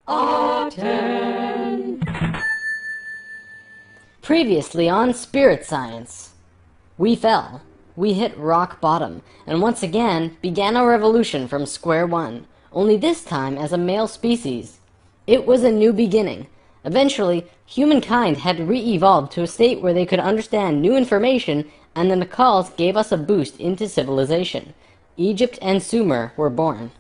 Autumn. Previously on Spirit Science. We fell. We hit rock bottom, and once again began our evolution from square one, only this time as a male species. It was a new beginning. Eventually, humankind had re-evolved to a state where they could understand new information, and the Nakals gave us a boost into civilization. Egypt and Sumer were born.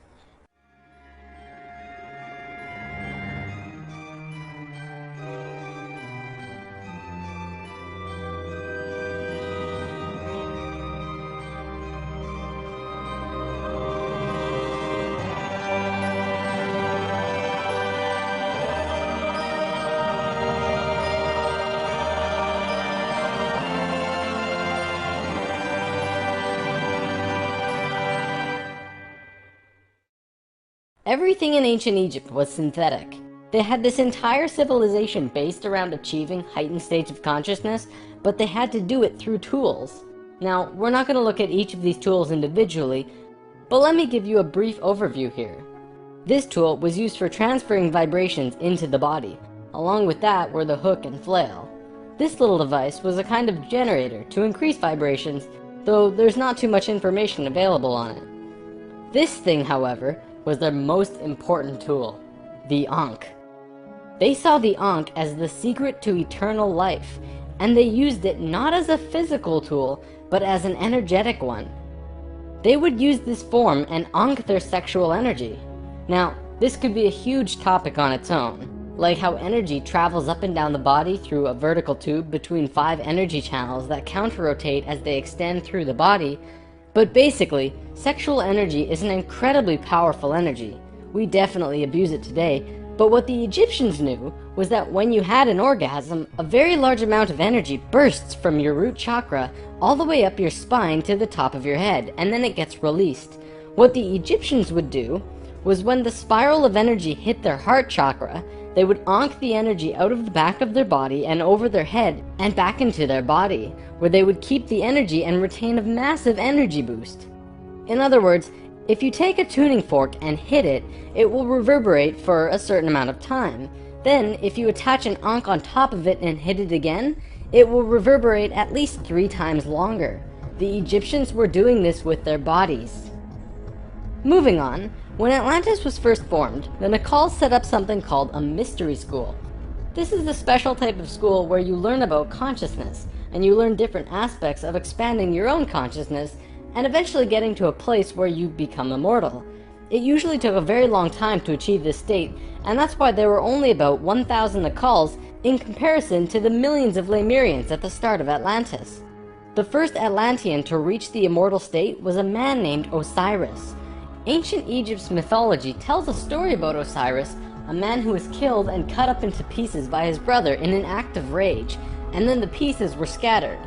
Everything in ancient Egypt was synthetic. They had this entire civilization based around achieving heightened states of consciousness, but they had to do it through tools. Now, we're not going to look at each of these tools individually, but let me give you a brief overview here. This tool was used for transferring vibrations into the body. Along with that were the hook and flail. This little device was a kind of generator to increase vibrations, though there's not too much information available on it. This thing, however, was their most important tool, the Ankh. They saw the Ankh as the secret to eternal life, and they used it not as a physical tool, but as an energetic one. They would use this form and Ankh their sexual energy. Now, this could be a huge topic on its own, like how energy travels up and down the body through a vertical tube between 5 energy channels that counter-rotate as they extend through the body. But basically, sexual energy is an incredibly powerful energy. We definitely abuse it today, but what the Egyptians knew was that when you had an orgasm, a very large amount of energy bursts from your root chakra all the way up your spine to the top of your head, and then it gets released. What the Egyptians would do was when the spiral of energy hit their heart chakra, they would Ankh the energy out of the back of their body and over their head and back into their body, where they would keep the energy and retain a massive energy boost. In other words, if you take a tuning fork and hit it, it will reverberate for a certain amount of time. Then, if you attach an Ankh on top of it and hit it again, it will reverberate at least 3 times longer. The Egyptians were doing this with their bodies. Moving on, when Atlantis was first formed, the Nakals set up something called a mystery school. This is the special type of school where you learn about consciousness, and you learn different aspects of expanding your own consciousness, and eventually getting to a place where you become immortal. It usually took a very long time to achieve this state, and that's why there were only about 1,000 Nakals in comparison to the millions of Lemurians at the start of Atlantis. The first Atlantean to reach the immortal state was a man named Osiris. Ancient Egypt's mythology tells a story about Osiris, a man who was killed and cut up into pieces by his brother in an act of rage, and then the pieces were scattered.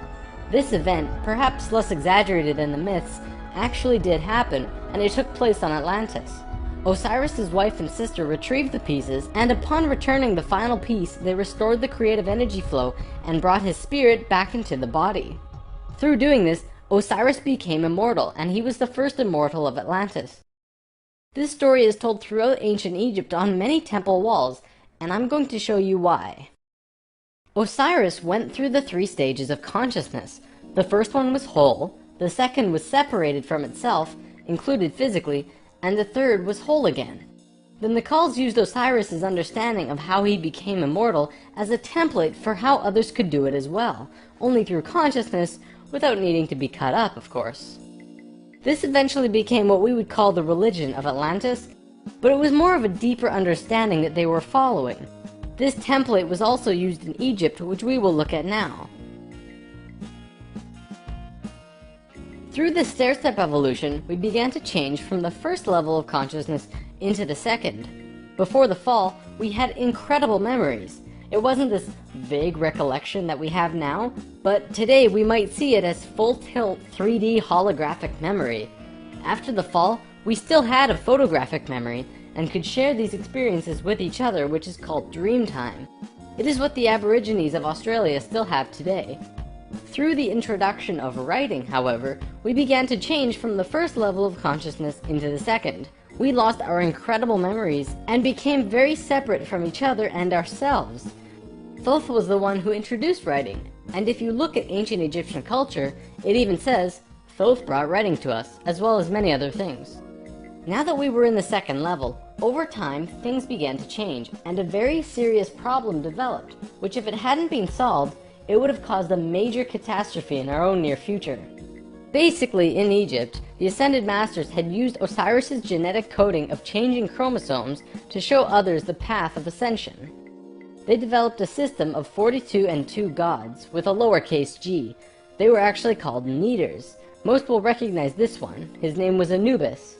This event, perhaps less exaggerated than the myths, actually did happen, and it took place on Atlantis. Osiris's wife and sister retrieved the pieces, and upon returning the final piece, they restored the creative energy flow and brought his spirit back into the body. Through doing this, Osiris became immortal, and he was the first immortal of Atlantis. This story is told throughout ancient Egypt on many temple walls, and I'm going to show you why. Osiris went through the 3 stages of consciousness. The first one was whole, the second was separated from itself, included physically, and the third was whole again. The Nakals used Osiris's understanding of how he became immortal as a template for how others could do it as well, only through consciousness, without needing to be cut up, of course. This eventually became what we would call the religion of Atlantis, but it was more of a deeper understanding that they were following. This template was also used in Egypt, which we will look at now. Through this stair-step evolution, we began to change from the first level of consciousness into the second. Before the fall, we had incredible memories. It wasn't this vague recollection that we have now, but today we might see it as full-tilt 3D holographic memory. After the fall, we still had a photographic memory, and could share these experiences with each other, which is called dream time. It is what the Aborigines of Australia still have today. Through the introduction of writing, however, we began to change from the first level of consciousness into the second, We lost our incredible memories and became very separate from each other and ourselves. Thoth was the one who introduced writing, and if you look at ancient Egyptian culture, it even says, Thoth brought writing to us, as well as many other things. Now that we were in the second level, over time things began to change, and a very serious problem developed, which if it hadn't been solved, it would have caused a major catastrophe in our own near future. Basically, in Egypt, the Ascended Masters had used Osiris's genetic coding of changing chromosomes to show others the path of ascension. They developed a system of 42 and 2 gods, with a lowercase g. They were actually called Neiters. Most will recognize this one. His name was Anubis.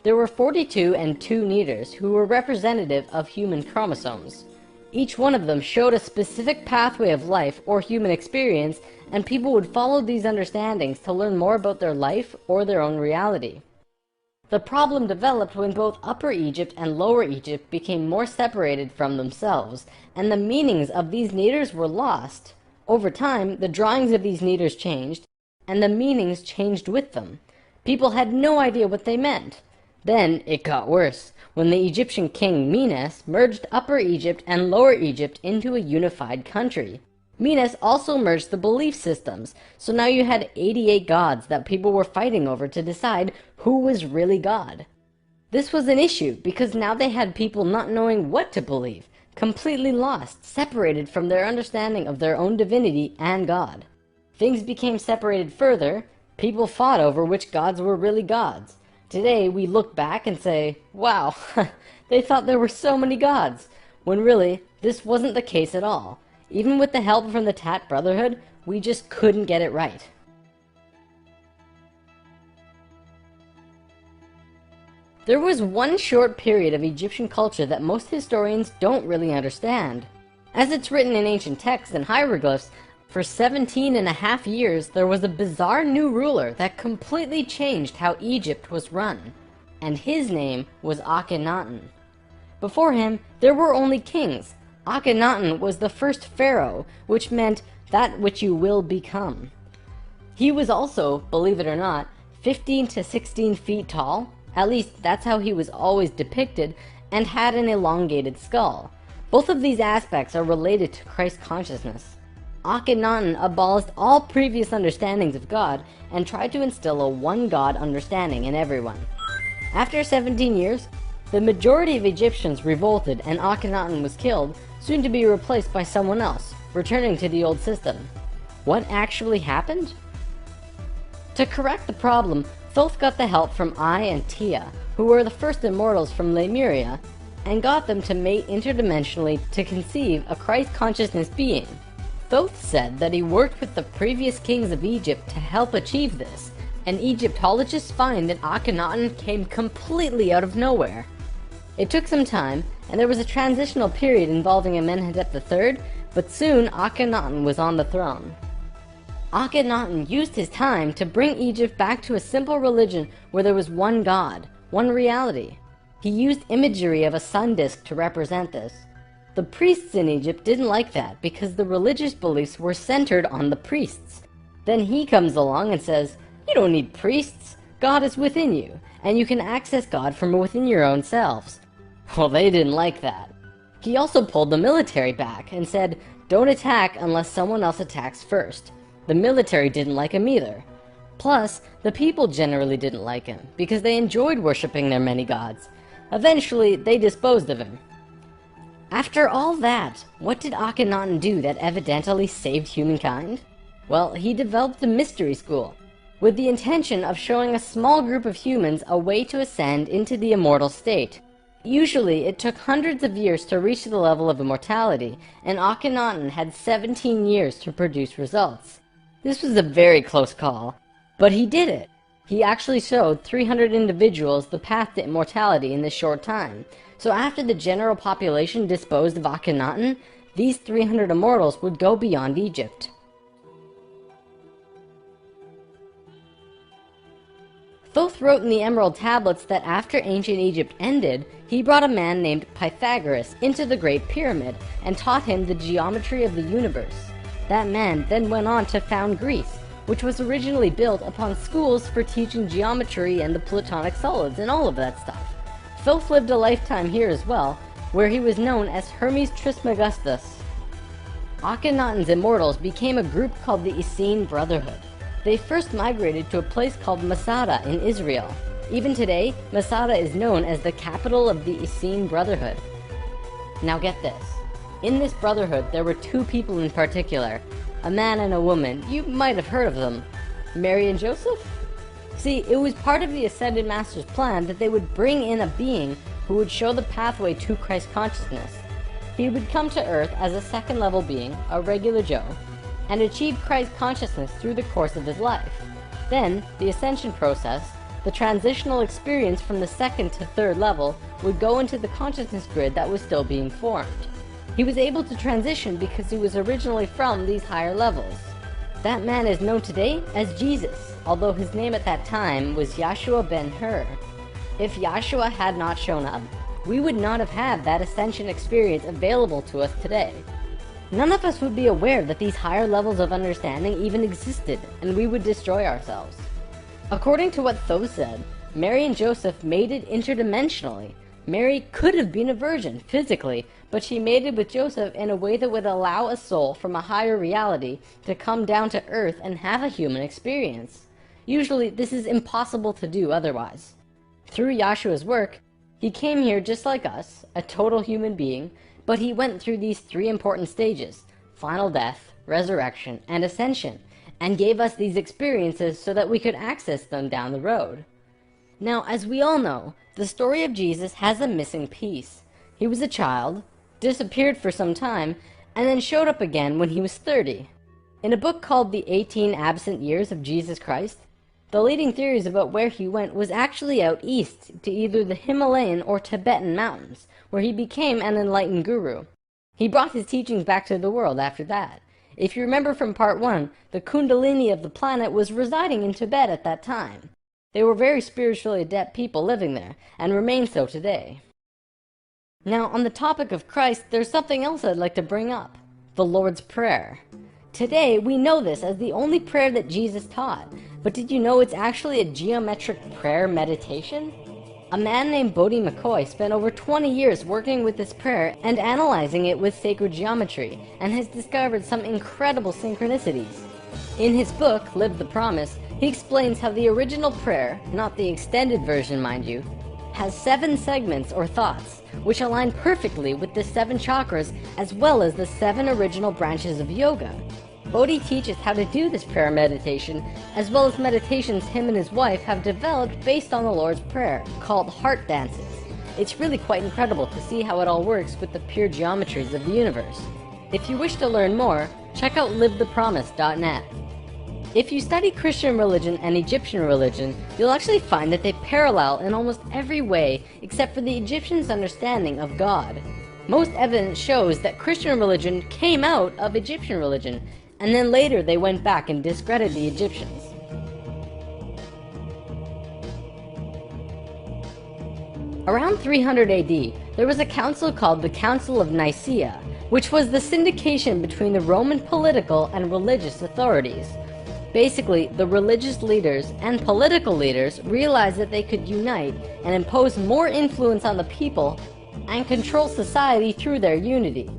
There were 42 and 2 Neiters who were representative of human chromosomes. Each one of them showed a specific pathway of life or human experience, and people would follow these understandings to learn more about their life or their own reality. The problem developed when both Upper Egypt and Lower Egypt became more separated from themselves, and the meanings of these Neiters were lost. Over time, the drawings of these Neiters changed, and the meanings changed with them. People had no idea what they meant. Then it got worse, when the Egyptian king Menes merged Upper Egypt and Lower Egypt into a unified country. Menes also merged the belief systems, so now you had 88 gods that people were fighting over to decide who was really God. This was an issue because now they had people not knowing what to believe, completely lost, separated from their understanding of their own divinity and God. Things became separated further. People fought over which gods were really gods. Today we look back and say, wow, they thought there were so many gods, when really this wasn't the case at all. Even with the help from the Tat Brotherhood, we just couldn't get it right. There was one short period of Egyptian culture that most historians don't really understand. As it's written in ancient texts and hieroglyphs, for 17.5 years there was a bizarre new ruler that completely changed how Egypt was run, and his name was Akhenaten. Before him, there were only kings. Akhenaten was the first pharaoh, which meant that which you will become. He was also, believe it or not, 15 to 16 feet tall, at least that's how he was always depicted, and had an elongated skull. Both of these aspects are related to Christ consciousness. Akhenaten abolished all previous understandings of God and tried to instill a one God understanding in everyone. After 17 years, the majority of Egyptians revolted and Akhenaten was killed, soon to be replaced by someone else, returning to the old system. What actually happened? To correct the problem, Thoth got the help from Ai and Tia, who were the first immortals from Lemuria, and got them to mate interdimensionally to conceive a Christ consciousness being. Thoth said that he worked with the previous kings of Egypt to help achieve this, and Egyptologists find that Akhenaten came completely out of nowhere. It took some time, and there was a transitional period involving Amenhotep III, but soon Akhenaten was on the throne. Akhenaten used his time to bring Egypt back to a simple religion where there was one God, one reality. He used imagery of a sun disk to represent this. The priests in Egypt didn't like that because the religious beliefs were centered on the priests. Then he comes along and says, you don't need priests, God is within you, and you can access God from within your own selves. Well, they didn't like that. He also pulled the military back and said, don't attack unless someone else attacks first. The military didn't like him either. Plus, the people generally didn't like him because they enjoyed worshipping their many gods. Eventually, they disposed of him. After all that, what did Akhenaten do that evidently saved humankind? Well, he developed a mystery school, with the intention of showing a small group of humans a way to ascend into the immortal state. Usually, it took hundreds of years to reach the level of immortality, and Akhenaten had 17 years to produce results. This was a very close call, but he did it. He actually showed 300 individuals the path to immortality in this short time. So after the general population disposed of Akhenaten, these 300 immortals would go beyond Egypt. Thoth wrote in the Emerald Tablets that after ancient Egypt ended, he brought a man named Pythagoras into the Great Pyramid and taught him the geometry of the universe. That man then went on to found Greece, which was originally built upon schools for teaching geometry and the Platonic solids and all of that stuff. Thoth lived a lifetime here as well, where he was known as Hermes Trismegistus. Akhenaten's immortals became a group called the Essene Brotherhood. They first migrated to a place called Masada in Israel. Even today, Masada is known as the capital of the Essene Brotherhood. Now get this. In this brotherhood, there were two people in particular, a man and a woman. You might have heard of them. Mary and Joseph? See, it was part of the Ascended Master's plan that they would bring in a being who would show the pathway to Christ consciousness. He would come to Earth as a second-level being, a regular Joe, and achieve Christ consciousness through the course of his life. Then, the ascension process, the transitional experience from the second to third level, would go into the consciousness grid that was still being formed. He was able to transition because he was originally from these higher levels. That man is known today as Jesus, although his name at that time was Yeshua ben Hur. If Yeshua had not shown up, we would not have had that ascension experience available to us today. None of us would be aware that these higher levels of understanding even existed, and we would destroy ourselves. According to what Thoth said, Mary and Joseph mated interdimensionally. Mary could have been a virgin, physically, but she mated with Joseph in a way that would allow a soul from a higher reality to come down to Earth and have a human experience. Usually, this is impossible to do otherwise. Through Yeshua's work, he came here just like us, a total human being, but he went through these three important stages: final death, resurrection, and ascension, and gave us these experiences so that we could access them down the road. Now, as we all know, the story of Jesus has a missing piece. He was a child, disappeared for some time, and then showed up again when he was 30. In a book called The 18 Absent Years of Jesus Christ, the leading theories about where he went was actually out east to either the Himalayan or Tibetan mountains, where he became an enlightened guru. He brought his teachings back to the world after that. If you remember from part 1, the Kundalini of the planet was residing in Tibet at that time. They were very spiritually adept people living there, and remain so today. Now, on the topic of Christ, there's something else I'd like to bring up: the Lord's Prayer. Today, we know this as the only prayer that Jesus taught, but did you know it's actually a geometric prayer meditation? A man named Bodhi McCoy spent over 20 years working with this prayer and analyzing it with sacred geometry, and has discovered some incredible synchronicities. In his book, Live the Promise, he explains how the original prayer, not the extended version mind you, has 7 segments or thoughts, which align perfectly with the 7 chakras as well as the 7 original branches of yoga. Bodhi teaches how to do this prayer meditation, as well as meditations him and his wife have developed based on the Lord's Prayer, called heart dances. It's really quite incredible to see how it all works with the pure geometries of the universe. If you wish to learn more, check out livethepromise.net. If you study Christian religion and Egyptian religion, you'll actually find that they parallel in almost every way except for the Egyptians' understanding of God. Most evidence shows that Christian religion came out of Egyptian religion, and then later they went back and discredited the Egyptians. Around 300 AD, there was a council called the Council of Nicaea, which was the syndication between the Roman political and religious authorities. Basically, the religious leaders and political leaders realized that they could unite and impose more influence on the people and control society through their unity.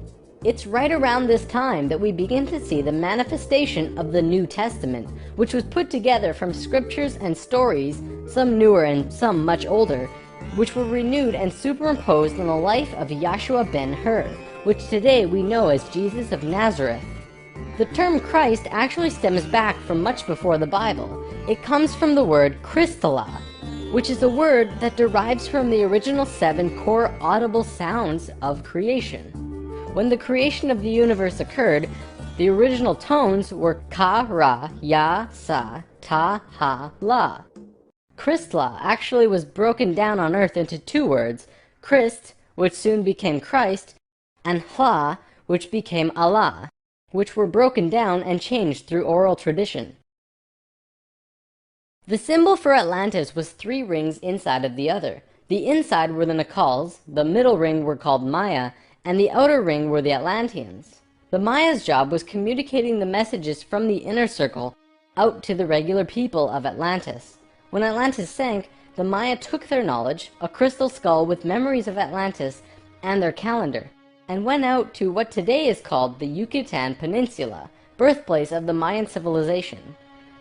It's right around this time that we begin to see the manifestation of the New Testament, which was put together from scriptures and stories, some newer and some much older, which were renewed and superimposed on the life of Yeshua ben Hur, which today we know as Jesus of Nazareth. The term Christ actually stems back from much before the Bible. It comes from the word Christala, which is a word that derives from the original 7 core audible sounds of creation. When the creation of the universe occurred, the original tones were ka, ra, ya, sa, ta, ha, la. Christla actually was broken down on earth into 2 words, Christ, which soon became Christ, and Hla, which became Allah, which were broken down and changed through oral tradition. The symbol for Atlantis was 3 rings inside of the other. The inside were the Nacals, the middle ring were called Maya, and the outer ring were the Atlanteans. The Maya's job was communicating the messages from the inner circle out to the regular people of Atlantis. When Atlantis sank, the Maya took their knowledge, a crystal skull with memories of Atlantis, and their calendar, and went out to what today is called the Yucatan Peninsula, birthplace of the Mayan civilization.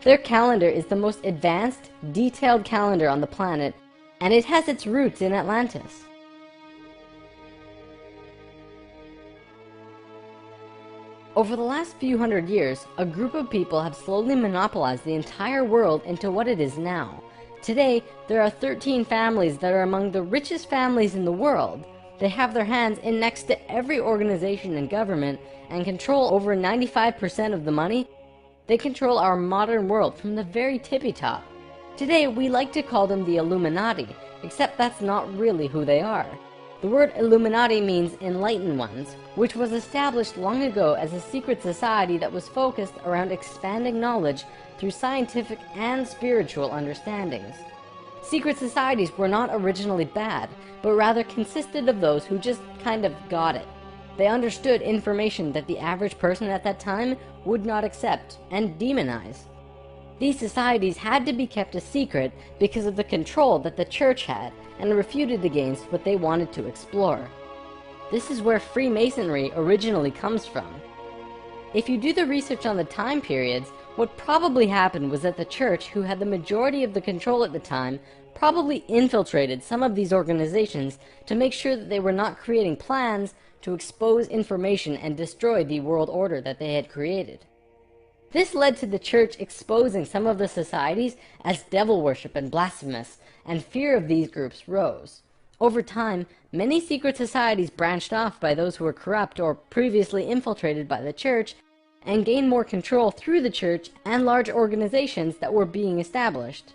Their calendar is the most advanced, detailed calendar on the planet, and it has its roots in Atlantis. Over the last few hundred years, a group of people have slowly monopolized the entire world into what it is now. Today, there are 13 families that are among the richest families in the world. They have their hands in next to every organization and government and control over 95% of the money. They control our modern world from the very tippy top. Today, we like to call them the Illuminati, except that's not really who they are. The word Illuminati means enlightened ones, which was established long ago as a secret society that was focused around expanding knowledge through scientific and spiritual understandings. Secret societies were not originally bad, but rather consisted of those who just kind of got it. They understood information that the average person at that time would not accept and demonize. These societies had to be kept a secret because of the control that the church had and refuted against what they wanted to explore. This is where Freemasonry originally comes from. If you do the research on the time periods, what probably happened was that the church, who had the majority of the control at the time, probably infiltrated some of these organizations to make sure that they were not creating plans to expose information and destroy the world order that they had created. This led to the church exposing some of the societies as devil worship and blasphemous, and fear of these groups rose. Over time, many secret societies branched off by those who were corrupt or previously infiltrated by the church, and gained more control through the church and large organizations that were being established.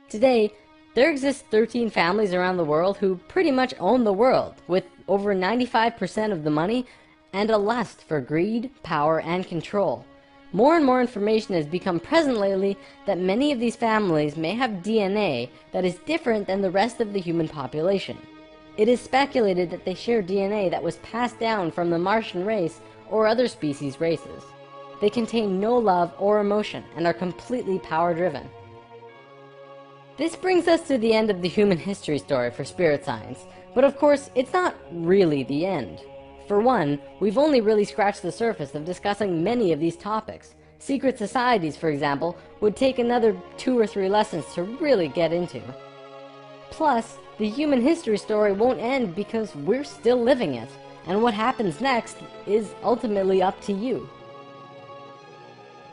Today, there exist 13 families around the world who pretty much own the world, with over 95% of the money and a lust for greed, power, and control. More and more information has become present lately that many of these families may have DNA that is different than the rest of the human population. It is speculated that they share DNA that was passed down from the Martian race or other species races. They contain no love or emotion and are completely power-driven. This brings us to the end of the human history story for spirit science, but of course, it's not really the end. For one, we've only really scratched the surface of discussing many of these topics. Secret societies, for example, would take another 2 or 3 lessons to really get into. Plus, the human history story won't end because we're still living it, and what happens next is ultimately up to you.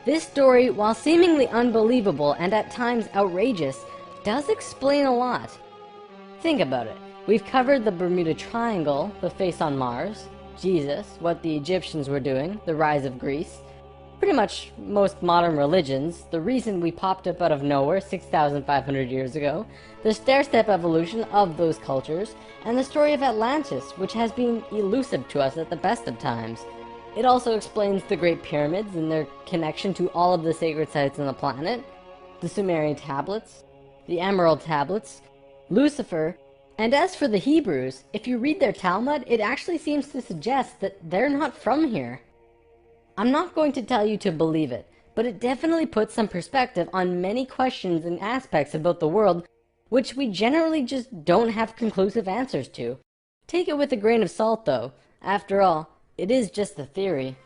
This story, while seemingly unbelievable and at times outrageous, does explain a lot. Think about it. We've covered the Bermuda Triangle, the face on Mars, Jesus, what the Egyptians were doing, the rise of Greece, pretty much most modern religions, the reason we popped up out of nowhere 6,500 years ago, the stair-step evolution of those cultures, and the story of Atlantis, which has been elusive to us at the best of times. It also explains the Great Pyramids and their connection to all of the sacred sites on the planet, the Sumerian tablets, the Emerald tablets, Lucifer, and as for the Hebrews, if you read their Talmud, it actually seems to suggest that they're not from here. I'm not going to tell you to believe it, but it definitely puts some perspective on many questions and aspects about the world which we generally just don't have conclusive answers to. Take it with a grain of salt though. After all, it is just a theory.